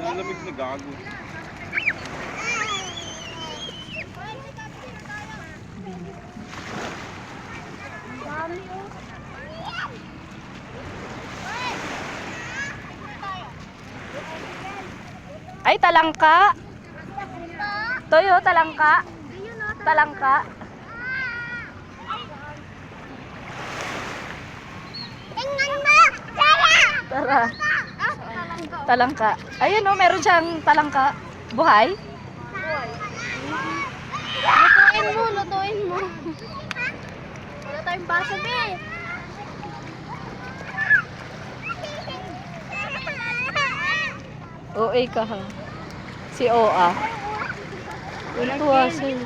Malamig na gago. Dami oh. Ay, talangka. Toyo, talangka. Talangka. Tingnan mo! Tara! Tara. Talangka. Ayun oh, meron siyang talangka. Buhay? Lutuin mo, lutuin mo. Wala tayong basag eh. OA ka ha. Si OA. Tuwa sa'yo.